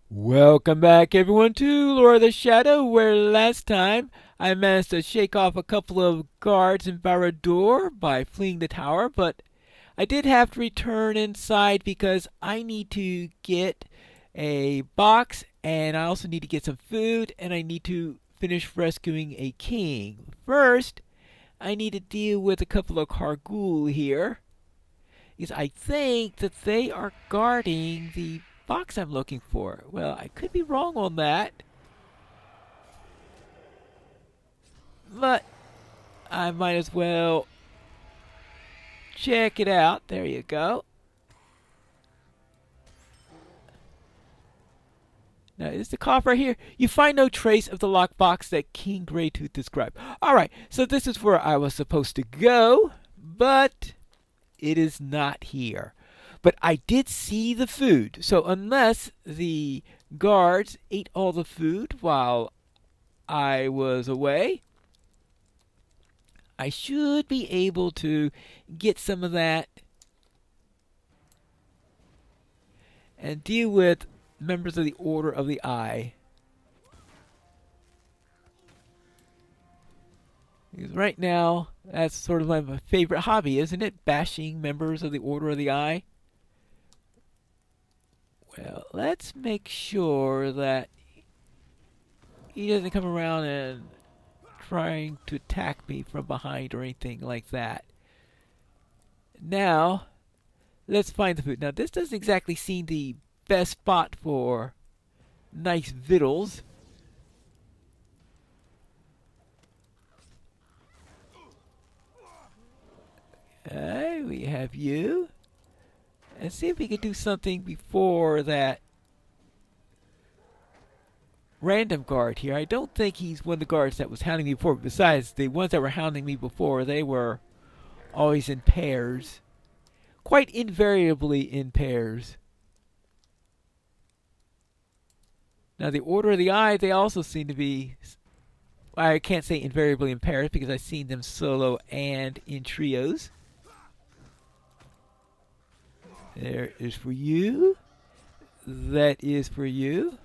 Welcome back, everyone, to Lord of the Shadow, where last time I managed to shake off a couple of guards in Barad-dûr by fleeing the tower, but I did have to return inside because I need to get a box, and I also need to get some food, and I need to finish rescuing a king. First, I need to deal with a couple of Kargul here, because I think that they are guarding the box I'm looking for. Well, I could be wrong on that, but I might as well check it out. There you go. Now, is the coffer here? You find no trace of the lockbox that King Greytooth described. Alright, so this is where I was supposed to go, but it is not here. But I did see the food, so unless the guards ate all the food while I was away, I should be able to get some of that and deal with members of the Order of the Eye. Because right now, that's sort of my favorite hobby, isn't it? Bashing members of the Order of the Eye. Well, let's make sure that he doesn't come around and trying to attack me from behind or anything like that. Now, let's find the food. Now, this doesn't exactly seem the best spot for nice victuals. Okay, we have you. And see if we can do something before that random guard here. I don't think he's one of the guards that was hounding me before. Besides, the ones that were hounding me before, they were always in pairs. Quite invariably in pairs. Now, the Order of the Eye, they also seem to be... I can't say invariably in pairs because I've seen them solo and in trios. There is for you. That is for you.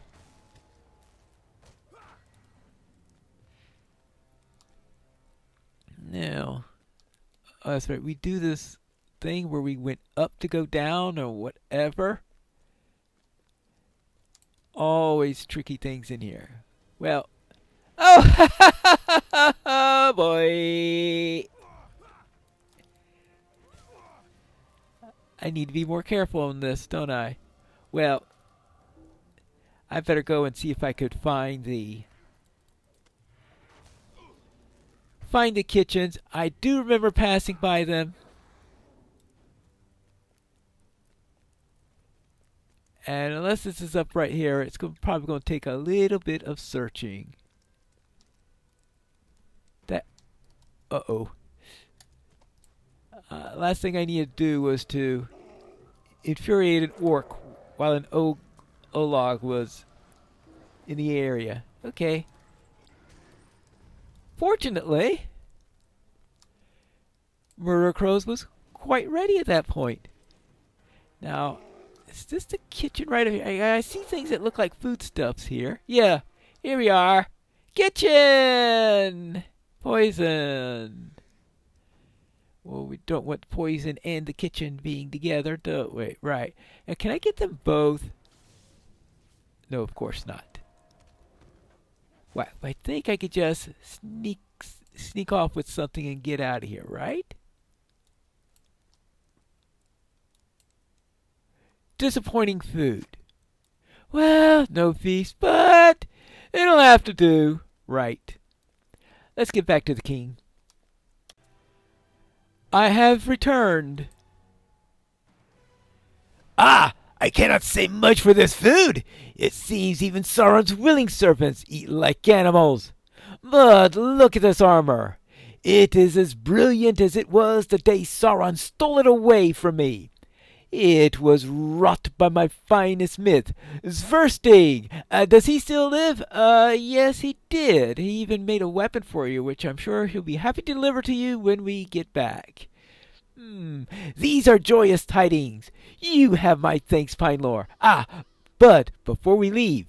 Now, oh, that's right. We do this thing where we went up to go down or whatever. Always tricky things in here. Well, oh, boy. I need to be more careful on this, don't I? Well, I better go and see if I could find the kitchens. I do remember passing by them. And unless this is up right here, it's probably going to take a little bit of searching. That, uh-oh. Last thing I needed to do was to infuriate an orc while an Olog was in the area. Okay. Fortunately, Murder Crows was quite ready at that point. Now, is this the kitchen right over here? I see things that look like foodstuffs here. Yeah, here we are. Kitchen! Poison. Well, we don't want poison and the kitchen being together, do we? Right. Now, can I get them both? No, of course not. Well, I think I could just sneak off with something and get out of here, right? Disappointing food. Well, no feast, but it'll have to do. Right. Let's get back to the king. I have returned. Ah! I cannot say much for this food. It seems even Sauron's willing servants eat like animals. But look at this armor. It is as brilliant as it was the day Sauron stole it away from me. It was wrought by my finest smith, Sverstig. Does he still live? Yes, he did. He even made a weapon for you, which I'm sure he'll be happy to deliver to you when we get back. These are joyous tidings. You have my thanks, Pine Lore. But before we leave,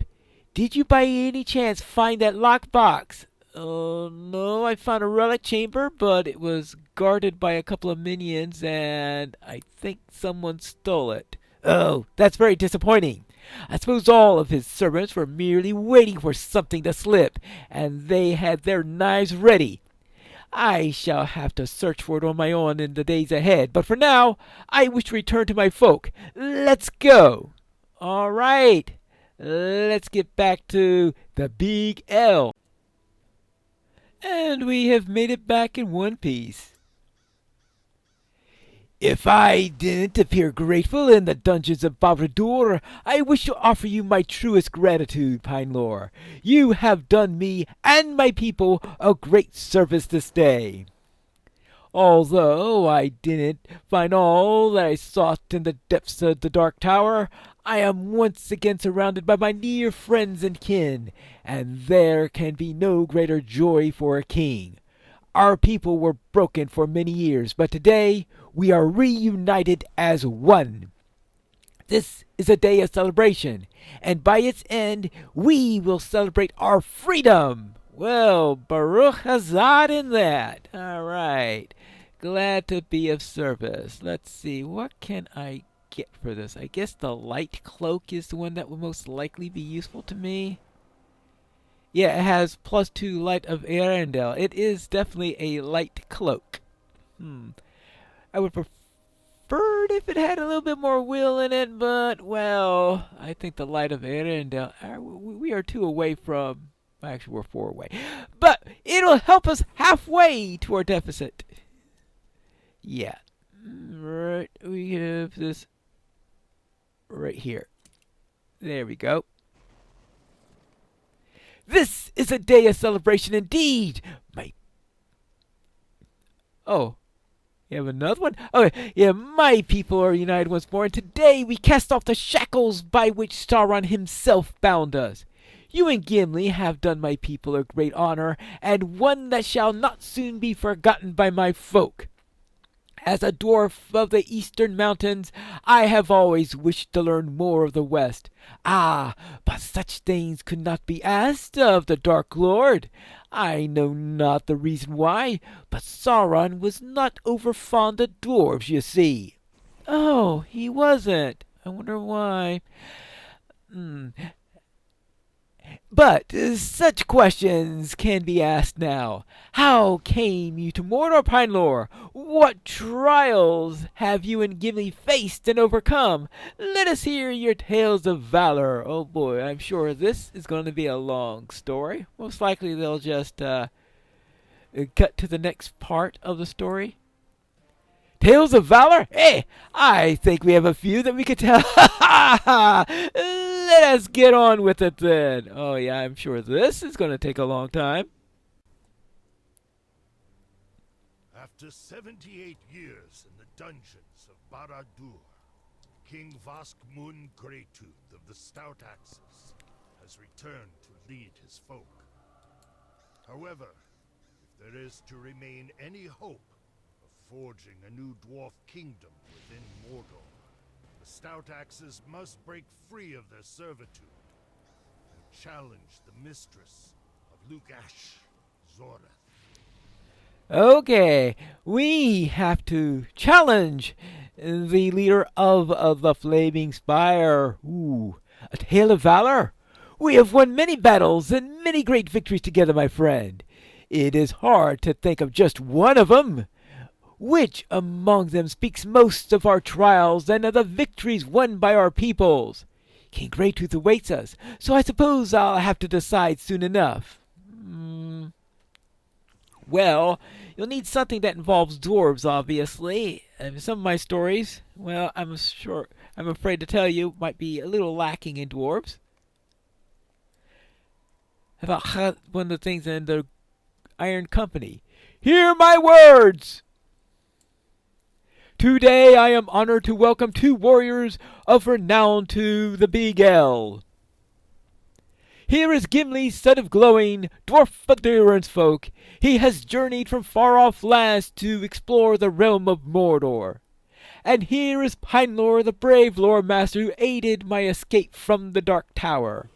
did you by any chance find that locked box? No, I found a relic chamber, but it was guarded by a couple of minions, and I think someone stole it. Oh, that's very disappointing. I suppose all of his servants were merely waiting for something to slip, and they had their knives ready. I shall have to search for it on my own in the days ahead, but for now, I wish to return to my folk. Let's go. All right, let's get back to the Big L. And we have made it back in one piece. If I didn't appear grateful in the dungeons of Barad-dûr, I wish to offer you my truest gratitude, Pine-lore. You have done me and my people a great service this day. Although I didn't find all that I sought in the depths of the Dark Tower, I am once again surrounded by my near friends and kin, and there can be no greater joy for a king. Our people were broken for many years, but today we are reunited as one. This is a day of celebration, and by its end we will celebrate our freedom. Well, Baruch Hazad in that. All right. Glad to be of service. Let's see, what can I get for this? I guess the light cloak is the one that will most likely be useful to me. Yeah, it has +2 light of Arendelle. It is definitely a light cloak. I would prefer it if it had a little bit more will in it, but, well, I think the light of Arendelle, we are 2 away from, actually we're 4 away. But it'll help us halfway to our deficit. Yeah. Right, we have this right here. There we go. This is a day of celebration indeed. Oh, you have another one? Oh, yeah, my people are united once more, and today we cast off the shackles by which Sauron himself bound us. You and Gimli have done my people a great honor, and one that shall not soon be forgotten by my folk. As a dwarf of the eastern mountains, I have always wished to learn more of the West. Ah, but such things could not be asked of the Dark Lord. I know not the reason why, but Sauron was not over fond of dwarves, you see. Oh, he wasn't. I wonder why. But such questions can be asked now. How came you to Mordor, Pine-lore? What trials have you and Gimli faced and overcome? Let us hear your tales of valor. Oh boy, I'm sure this is going to be a long story. Most likely they'll just cut to the next part of the story. Tales of valor? Hey, I think we have a few that we could tell. Let us get on with it then. Oh yeah, I'm sure this is going to take a long time. After 78 years in the dungeons of Barad-dûr, King Voskmun Greytooth of the Stout Axes has returned to lead his folk. However, if there is to remain any hope of forging a new dwarf kingdom within Mordor, the Stout Axes must break free of their servitude and challenge the mistress of Lugash, Zoreth. Okay, we have to challenge the leader of the Flaming Spire. Ooh, a tale of valor? We have won many battles and many great victories together, my friend. It is hard to think of just one of them. Which among them speaks most of our trials and of the victories won by our peoples? King Greytooth awaits us, so I suppose I'll have to decide soon enough. Well, you'll need something that involves dwarves, obviously. Some of my stories, well, I'm afraid to tell you, might be a little lacking in dwarves. How about one of the things in the Iron Company? Hear my words! Today I am honored to welcome 2 warriors of renown to the Big L. Here is Gimli, son of Glowing, dwarf of the Durin's folk. He has journeyed from far-off lands to explore the realm of Mordor. And here is Pinelore, the brave lore master who aided my escape from the Dark Tower.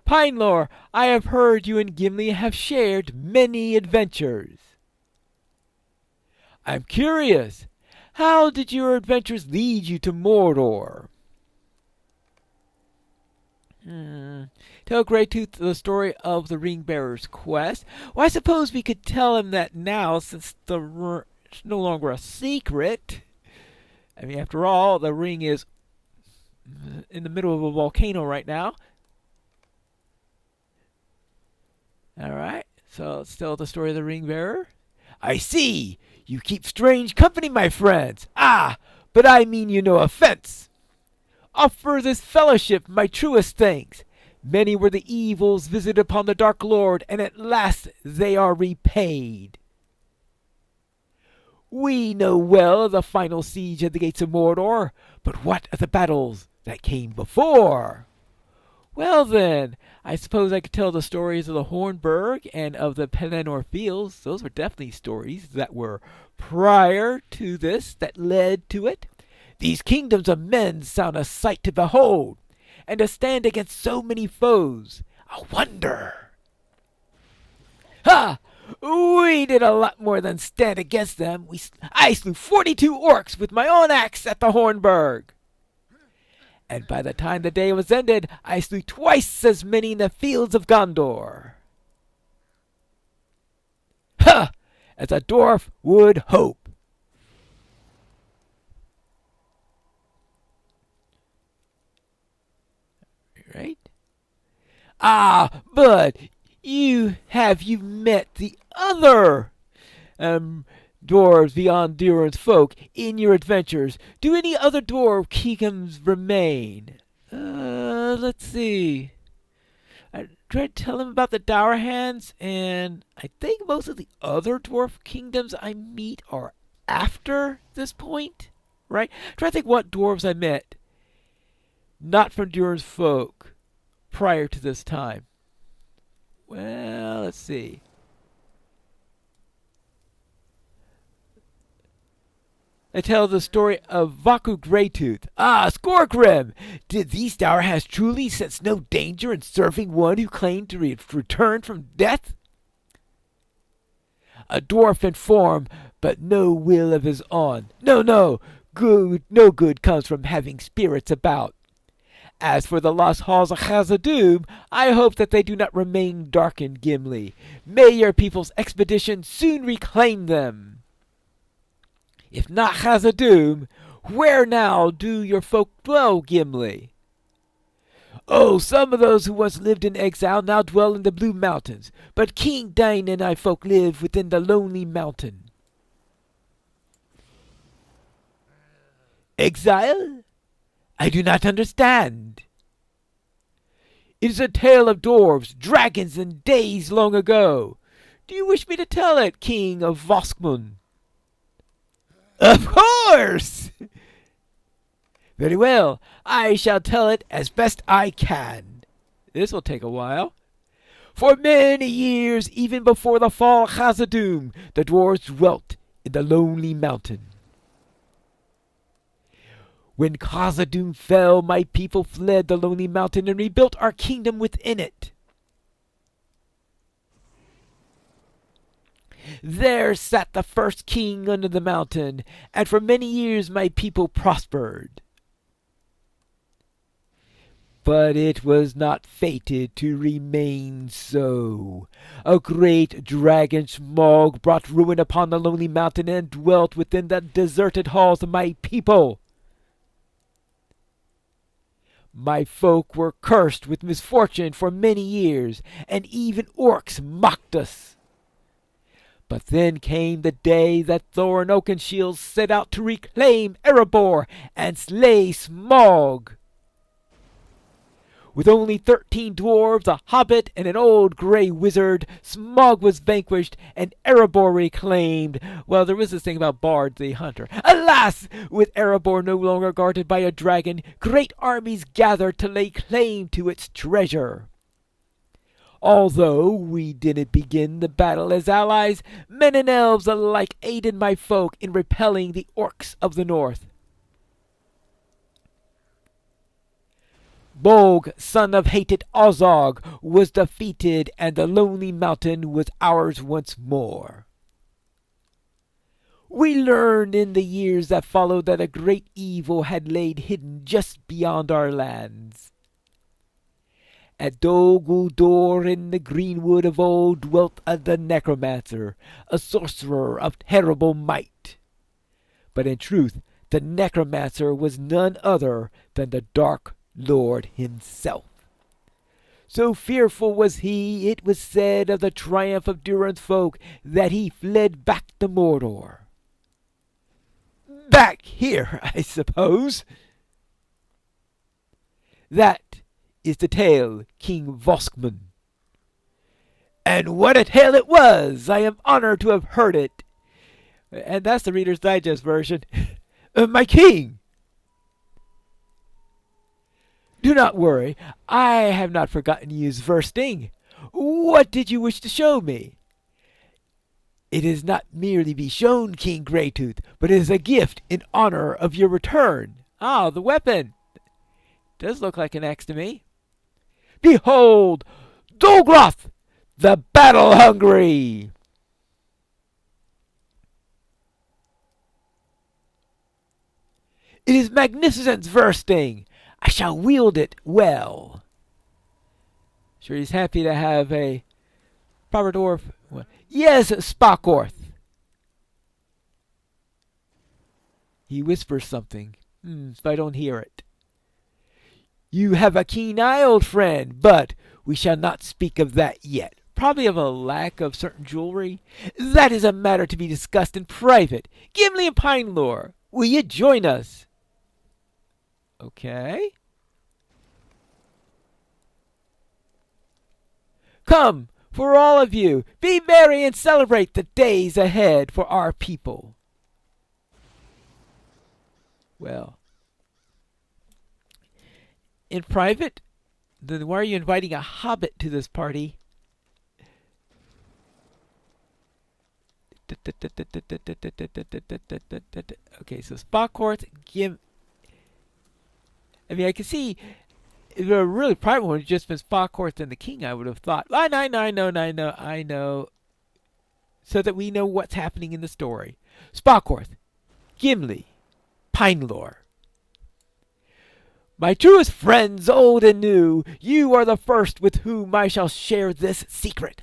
Pinelore, I have heard you and Gimli have shared many adventures. I'm curious, how did your adventures lead you to Mordor? Tell Greytooth the story of the Ring-Bearer's quest. Well, I suppose we could tell him that now, since it's no longer a secret. I mean, after all, the ring is in the middle of a volcano right now. Alright, so let's tell the story of the Ring-Bearer. I see! You keep strange company, my friends. Ah, but I mean you no offense. Offer this fellowship my truest thanks. Many were the evils visited upon the Dark Lord, and at last they are repaid. We know well of the final siege of the gates of Mordor, but what of the battles that came before? Well then, I suppose I could tell the stories of the Hornburg and of the Pelennor Fields. Those were definitely stories that were prior to this, that led to it. These kingdoms of men sound a sight to behold, and to stand against so many foes, a wonder. Ha! We did a lot more than stand against them. I slew 42 orcs with my own axe at the Hornburg. And by the time the day was ended, I slew twice as many in the fields of Gondor. Ha! As a dwarf would hope. Right? Ah, but you met the other dwarves beyond Durin's folk in your adventures? Do any other dwarf kingdoms remain? Let's see. I tried to tell him about the Dour Hands, and I think most of the other dwarf kingdoms I meet are after this point, right? Try to think what dwarves I met, not from Durin's folk, prior to this time. Well, let's see. I tell the story of Vaku Greytooth. Ah, Skorgrim! Did these Dour Hands truly sense no danger in serving one who claimed to return from death? A dwarf in form, but no will of his own. No good comes from having spirits about. As for the lost halls of Khazad-dûm, I hope that they do not remain darkened, Gimli. May your people's expedition soon reclaim them. If not Khazad-dûm, where now do your folk dwell, Gimli? Oh, some of those who once lived in exile now dwell in the Blue Mountains, but King Dain and I folk live within the Lonely Mountain. Exile? I do not understand. It is a tale of dwarves, dragons, and days long ago. Do you wish me to tell it, King of Voskmun? Of course! Very well, I shall tell it as best I can. This will take a while. For many years, even before the fall of Khazad-dûm, the dwarves dwelt in the Lonely Mountain. When Khazad-dûm fell, my people fled the Lonely Mountain and rebuilt our kingdom within it. There sat the first king under the mountain, and for many years my people prospered. But it was not fated to remain so. A great dragon Smaug brought ruin upon the Lonely Mountain and dwelt within the deserted halls of my people. My folk were cursed with misfortune for many years, and even orcs mocked us. But then came the day that Thorin Oakenshield set out to reclaim Erebor and slay Smaug. With only 13 dwarves, a hobbit, and an old grey wizard, Smaug was vanquished and Erebor reclaimed. Well, there was this thing about Bard the Hunter. Alas! With Erebor no longer guarded by a dragon, great armies gathered to lay claim to its treasure. Although we didn't begin the battle as allies, men and elves alike aided my folk in repelling the orcs of the north. Bolg, son of hated Ozog, was defeated, and the lonely mountain was ours once more. We learned in the years that followed that a great evil had laid hidden just beyond our lands. At Dol Guldur in the greenwood of old dwelt the necromancer, a sorcerer of terrible might. But in truth, the necromancer was none other than the Dark Lord himself. So fearful was he, it was said of the triumph of Durin's folk, that he fled back to Mordor. Back here, I suppose. That is the tale, King Voskman. And what a tale it was! I am honored to have heard it. And that's the Reader's Digest version. My king! Do not worry, I have not forgotten to use versting. What did you wish to show me? It is not merely be shown, King Greytooth, but it is a gift in honor of your return. Ah, the weapon. Does look like an axe to me. Behold, Dolgroth, the battle-hungry! It is magnificent versting. I shall wield it well. Sure, he's happy to have a proper dwarf. Yes, Spockorth. He whispers something, if I don't hear it. You have a keen eye, old friend, but we shall not speak of that yet. Probably of a lack of certain jewelry. That is a matter to be discussed in private. Gimli and Pinelore, will you join us? Okay. Come, for all of you, be merry and celebrate the days ahead for our people. Well, in private, then why are you inviting a hobbit to this party? Okay, so Spockorth, I mean, I can see if a really private one had just been Spockorth and the king, I would have thought, I know. So that we know what's happening in the story. Spockorth, Gimli, Pinelore. My truest friends, old and new, you are the first with whom I shall share this secret.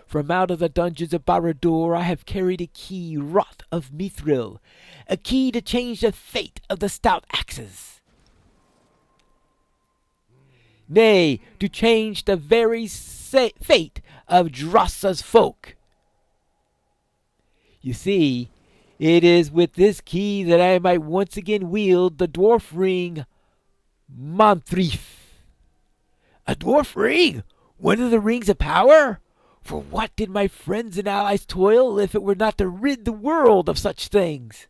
From out of the dungeons of Barad-dûr I have carried a key wrought of mithril, a key to change the fate of the stout axes. Nay, to change the very fate of Drossa's folk. You see, it is with this key that I might once again wield the dwarf ring Monthrief. A dwarf ring? One of the rings of power? For what did my friends and allies toil if it were not to rid the world of such things?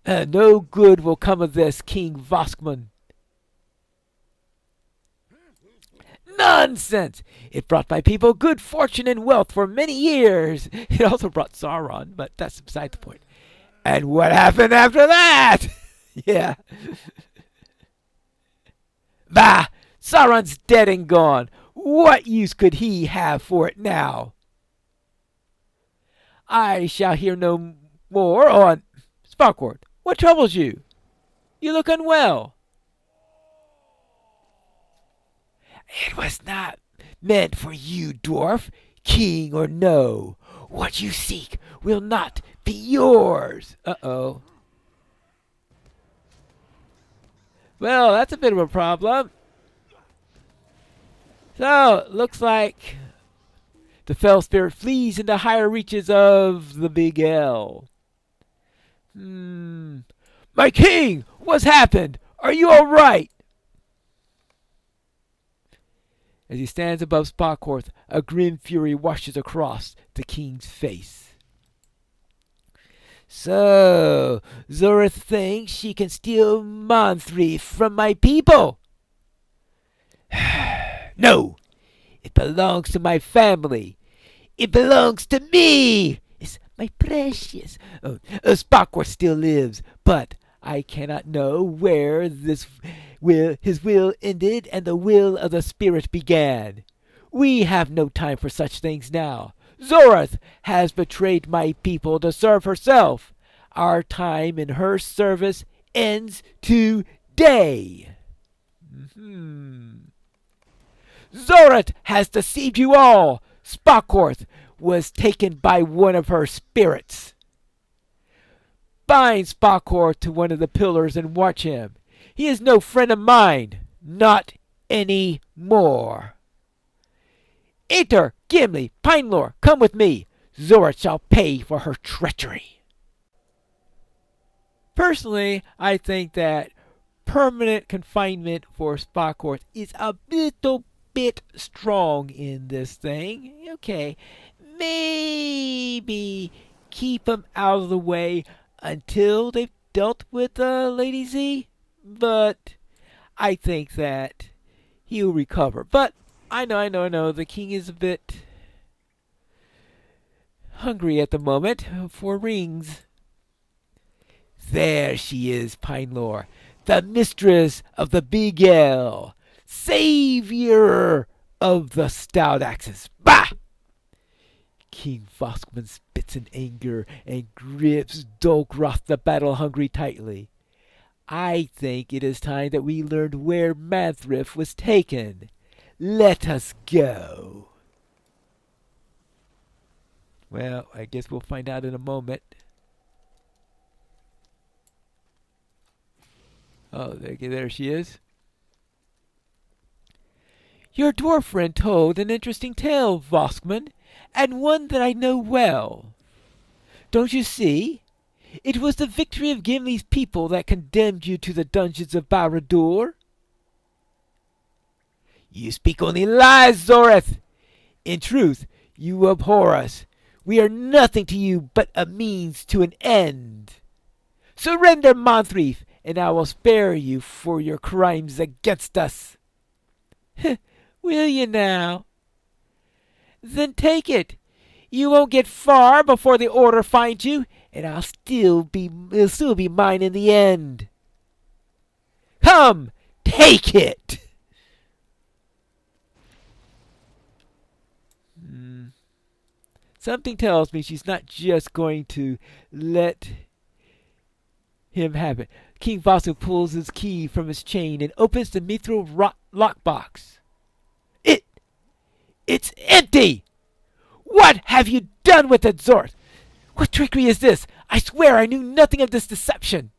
No good will come of this, King Voskman. Nonsense! It brought my people good fortune and wealth for many years. It also brought Sauron, but that's beside the point. And what happened after that? Yeah. Bah! Sauron's dead and gone. What use could he have for it now? I shall hear no more on... Spockorth, what troubles you? You look unwell. It was not meant for you, dwarf, king or no. What you seek will not be yours. Uh-oh. Well, that's a bit of a problem. So, looks like the fell spirit flees into higher reaches of the Big L. My king! What's happened? Are you all right? As he stands above Spockorth, a grim fury washes across the king's face. So, Zorith thinks she can steal Monthrief from my people. No, it belongs to my family. It belongs to me. It's my precious. Spockworth still lives, but I cannot know where his will ended and the will of the spirit began. We have no time for such things now. Zorath has betrayed my people to serve herself. Our time in her service ends today. Zorath has deceived you all. Spockworth was taken by one of her spirits. Bind Spockworth to one of the pillars and watch him. He is no friend of mine. Not any more. Aether, Gimli, Pinelore, come with me. Zorath shall pay for her treachery. Personally, I think that permanent confinement for Spockworth is a little bit strong in this thing. Okay, maybe keep him out of the way until they've dealt with Lady Z. But I think that he'll recover. But I know. The king is a bit hungry at the moment for rings. There she is, Pinelore, the mistress of the Big L, savior of the stout axes. Bah! King Voskman spits in anger and grips Dolgroth the battle-hungry tightly. I think it is time that we learned where Manthrift was taken. Let us go. Well, I guess we'll find out in a moment. Oh, there she is. Your dwarf friend told an interesting tale, Voskman, and one that I know well. Don't you see? It was the victory of Gimli's people that condemned you to the dungeons of Barad-dûr. You speak only lies, Zorath. In truth, you abhor us. We are nothing to you but a means to an end. Surrender, Monthrief, and I will spare you for your crimes against us. Will you now? Then take it. You won't get far before the order finds you, and it'll still be mine in the end. Come, take it. Something tells me she's not just going to let him have it. King Vasu pulls his key from his chain and opens the mithril lockbox. It's empty! What have you done with it, Zorath? What trickery is this? I swear I knew nothing of this deception.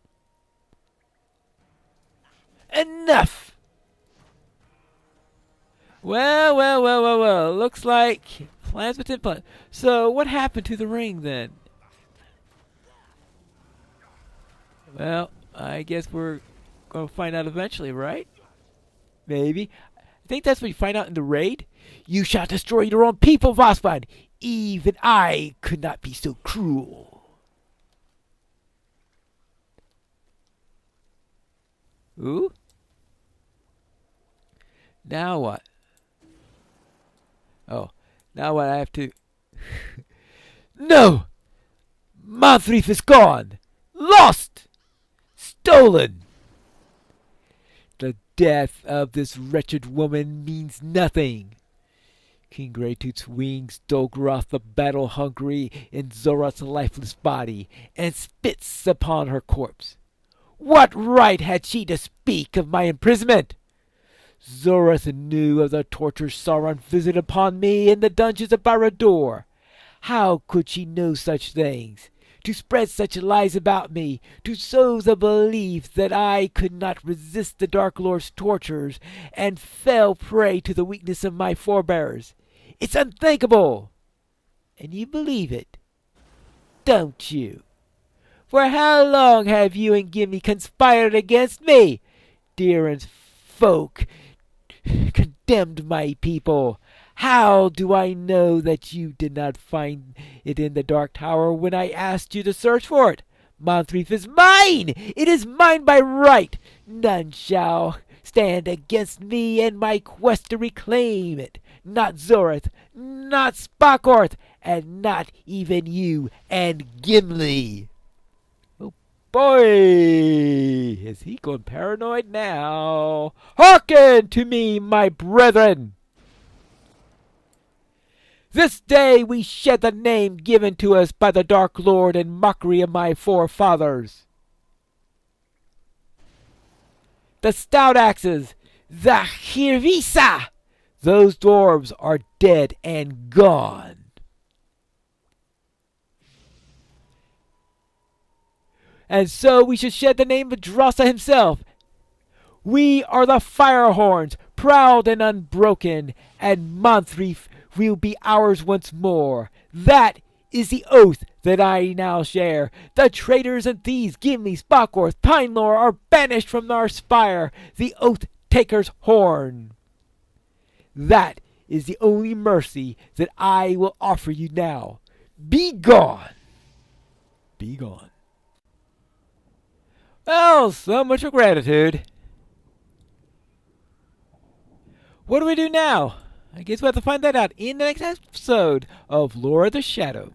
Enough! Well. Looks like plans within plans. So what happened to the ring then? Well, I guess we're going to find out eventually, right? Maybe. I think that's what you find out in the raid. You shall destroy your own people, Vospod. Even I could not be so cruel. Ooh? Now what? Oh, now what? I have to... No! Monthrief is gone! Lost! Stolen! The death of this wretched woman means nothing. King Greytooth's wings Dolgroth the battle-hungry in Zorath's lifeless body, and spits upon her corpse. What right had she to speak of my imprisonment? Zorath knew of the torture Sauron visited upon me in the dungeons of Barad-dûr. How could she know such things? To spread such lies about me, to sow the belief that I could not resist the Dark Lord's tortures, and fell prey to the weakness of my forebears. It's unthinkable! And you believe it, don't you? For how long have you and Gimli conspired against me? Durin's folk condemned my people. How do I know that you did not find it in the Dark Tower when I asked you to search for it? Monthrief is mine! It is mine by right! None shall stand against me and my quest to reclaim it. Not Zorith, not Spockorth, and not even you and Gimli. Oh boy, is he going paranoid now? Hearken to me, my brethren! This day we shed the name given to us by the Dark Lord in mockery of my forefathers. The stout axes, the Hirvisa, those dwarves are dead and gone. And so we should shed the name of Drossa himself. We are the Firehorns, proud and unbroken, and Monthreef will be ours once more. That is the oath that I now share. The traitors and thieves, Gimli, Spockorth, Pinelore, are banished from our spire, the oath-taker's horn. That is the only mercy that I will offer you now. Be gone. Be gone. Well, so much for gratitude. What do we do now? I guess we'll have to find that out in the next episode of Lore of the Shadow.